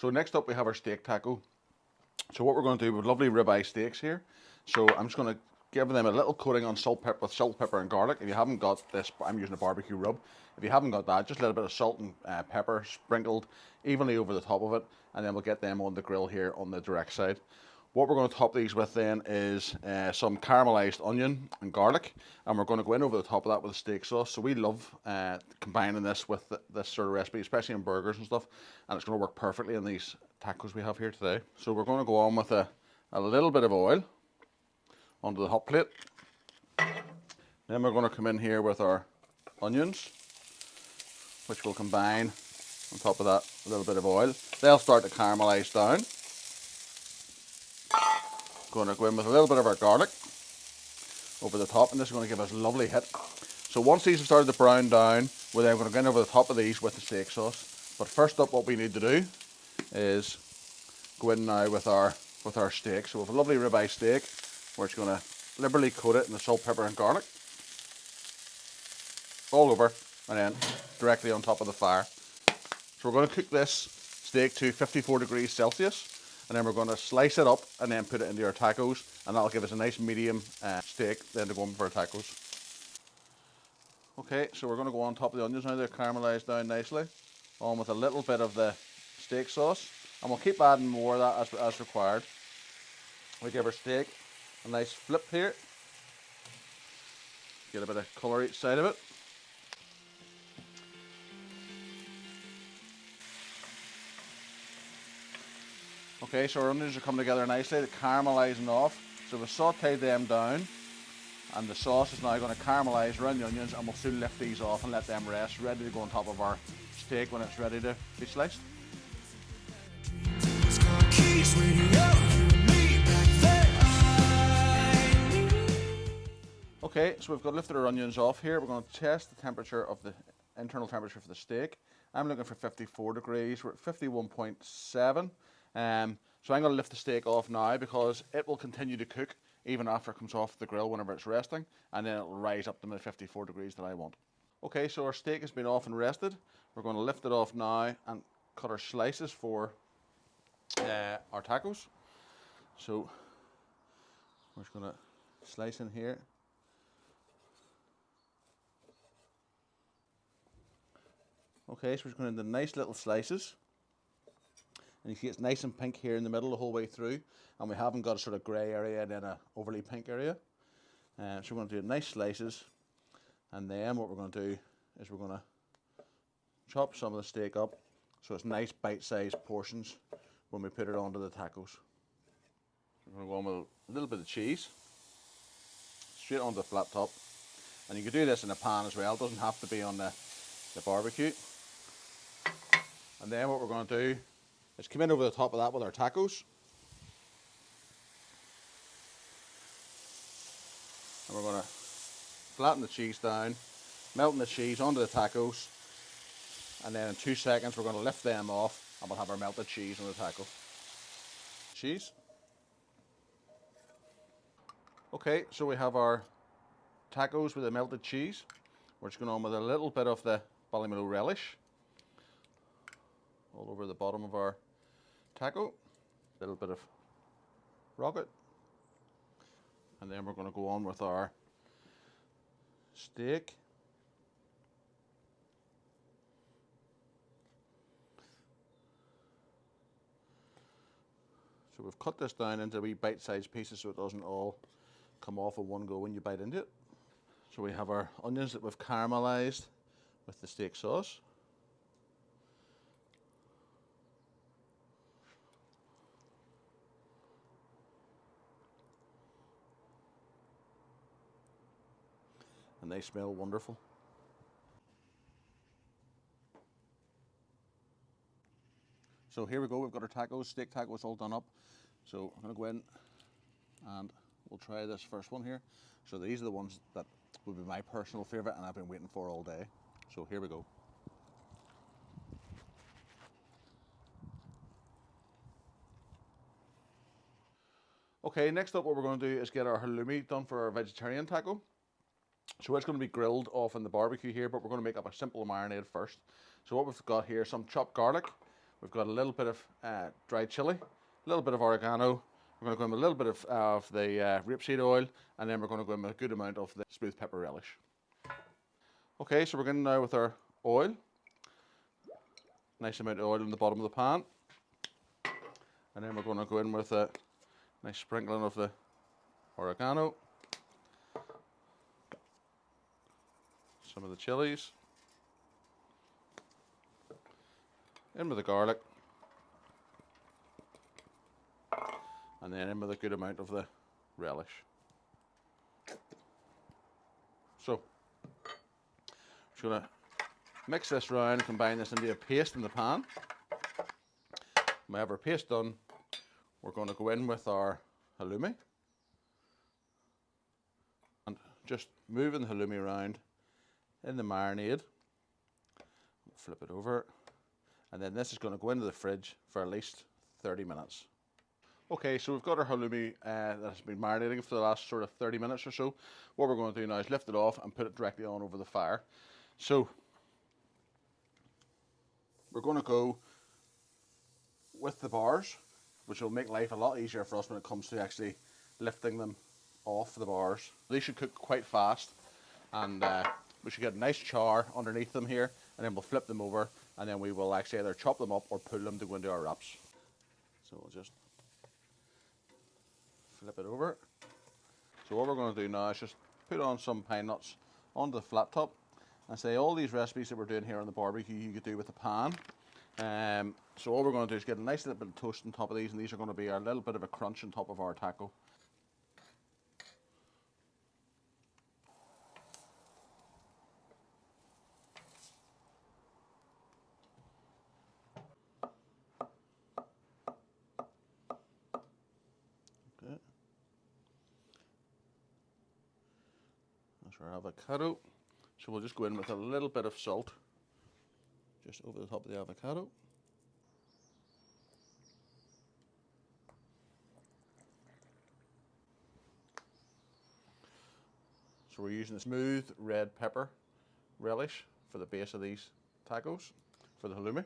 So next up we have our steak taco. So what we're going to do with lovely ribeye steaks here. So I'm just going to give them a little coating on salt, pepper, and garlic. If you haven't got this, I'm using a barbecue rub. If you haven't got that, just a little bit of salt and pepper sprinkled evenly over the top of it, and then we'll get them on the grill here on the direct side. What we're going to top these with then is some caramelized onion and garlic, and we're going to go in over the top of that with a steak sauce. So we love combining this with this sort of recipe, especially in burgers and stuff, and it's going to work perfectly in these tacos we have here today. So we're going to go on with a little bit of oil onto the hot plate. Then we're going to come in here with our onions, which will combine on top of that a little bit of oil. They'll start to caramelize down. Going to go in with a little bit of our garlic over the top, and this is going to give us a lovely hit. So once these have started to brown down, we're then going to go in over the top of these with the steak sauce. But first up, what we need to do is go in now with our steak. So we have a lovely ribeye steak. We're just going to liberally coat it in the salt, pepper, and garlic all over, and then directly on top of the fire. So we're going to cook this steak to 54 degrees Celsius. And then we're going to slice it up and then put it into our tacos, and that'll give us a nice medium steak then to go in for our tacos. Okay, so we're going to go on top of the onions now. They're caramelized down nicely, on with a little bit of the steak sauce, and we'll keep adding more of that as required. We give our steak a nice flip here, get a bit of colour each side of it. Okay, so our onions are coming together nicely, they're caramelizing off. So we've sauteed them down, and the sauce is now going to caramelize around the onions, and we'll soon lift these off and let them rest, ready to go on top of our steak when it's ready to be sliced. Okay, so we've got lifted our onions off here. We're going to test the temperature of the internal temperature for the steak. I'm looking for 54 degrees. We're at 51.7. So I'm going to lift the steak off now because it will continue to cook even after it comes off the grill whenever it's resting, and then it will rise up to the 54 degrees that I want. Okay, so our steak has been off and rested. We're going to lift it off now and cut our slices for our tacos. So we're just going to slice in here. Okay, so we're just going into nice little slices. And you see it's nice and pink here in the middle the whole way through, and we haven't got a sort of grey area and then a overly pink area. So we're going to do nice slices, and then what we're going to do is we're going to chop some of the steak up so it's nice bite-sized portions when we put it onto the tacos. We're going to go on with a little bit of cheese, straight onto the flat top, and you can do this in a pan as well, it doesn't have to be on the barbecue. And then what we're going to do is come in over the top of that with our tacos. And we're going to flatten the cheese down, melting the cheese onto the tacos, and then in 2 seconds we're going to lift them off and we'll have our melted cheese on the taco. Cheese. Okay, so we have our tacos with the melted cheese. We're just going on with a little bit of the Ballymaloe Relish all over the bottom of our taco, a little bit of rocket, and then we're going to go on with our steak. So we've cut this down into wee bite-sized pieces so it doesn't all come off in one go when you bite into it. So we have our onions that we've caramelized with the steak sauce. And they smell wonderful. So here we go, we've got our tacos, steak tacos all done up. So I'm going to go in and we'll try this first one here. So these are the ones that would be my personal favourite and I've been waiting for all day. So here we go. Okay, next up what we're going to do is get our halloumi done for our vegetarian taco. So it's going to be grilled off in the barbecue here, but we're going to make up a simple marinade first. So what we've got here, some chopped garlic. We've got a little bit of dried chili, a little bit of oregano. We're going to go in with a little bit of the rapeseed oil, and then we're going to go in with a good amount of the smooth pepper relish. Okay, so we're going now with our oil. Nice amount of oil in the bottom of the pan. And then we're going to go in with a nice sprinkling of the oregano. Some of the chilies. In with the garlic. And then in with a good amount of the relish. So, just going to mix this round and combine this into a paste in the pan. When we have our paste done, we're going to go in with our halloumi. And just moving the halloumi around in the marinade. Flip it over. And then this is going to go into the fridge for at least 30 minutes. Okay, so we've got our halloumi that has been marinating for the last sort of 30 minutes or so. What we're going to do now is lift it off and put it directly on over the fire. So we're going to go with the bars, which will make life a lot easier for us when it comes to actually lifting them off the bars. They should cook quite fast, and we should get a nice char underneath them here, and then we'll flip them over, and then we will actually either chop them up or pull them to go into our wraps. So we'll just flip it over. So what we're going to do now is just put on some pine nuts onto the flat top. And say all these recipes that we're doing here on the barbecue you could do with a pan. So all we're going to do is get a nice little bit of toast on top of these, and these are going to be a little bit of a crunch on top of our taco. Okay. That's our avocado. So we'll just go in with a little bit of salt just over the top of the avocado. So we're using a smooth red pepper relish for the base of these tacos, for the halloumi.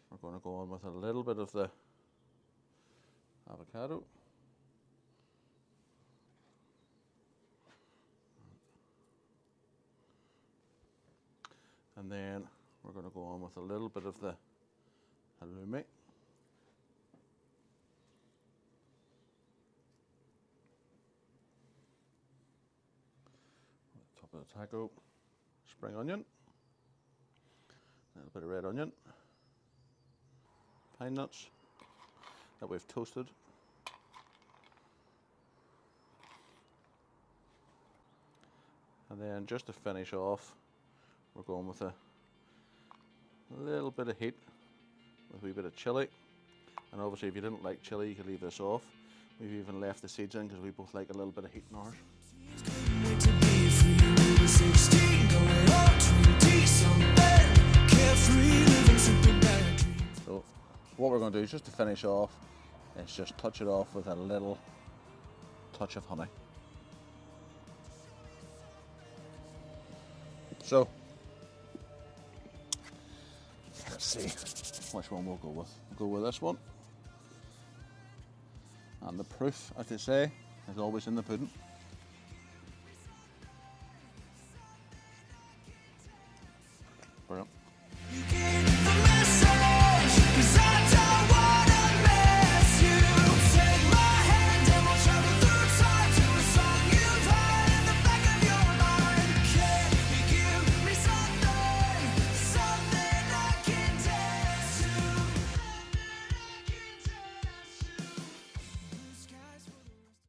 We're going to go on with a little bit of the avocado. And then we're going to go on with a little bit of the halloumi. Top of the taco, spring onion, a little bit of red onion, pine nuts that we've toasted, and then just to finish off, we're going with a little bit of heat with a wee bit of chili. And obviously if you didn't like chili, you could leave this off. We've even left the seeds in because we both like a little bit of heat in ours. So what we're going to do is just to finish off, is just touch it off with a little touch of honey. So let's see which one we'll go with. We'll go with this one. And the proof, as they say, is always in the pudding.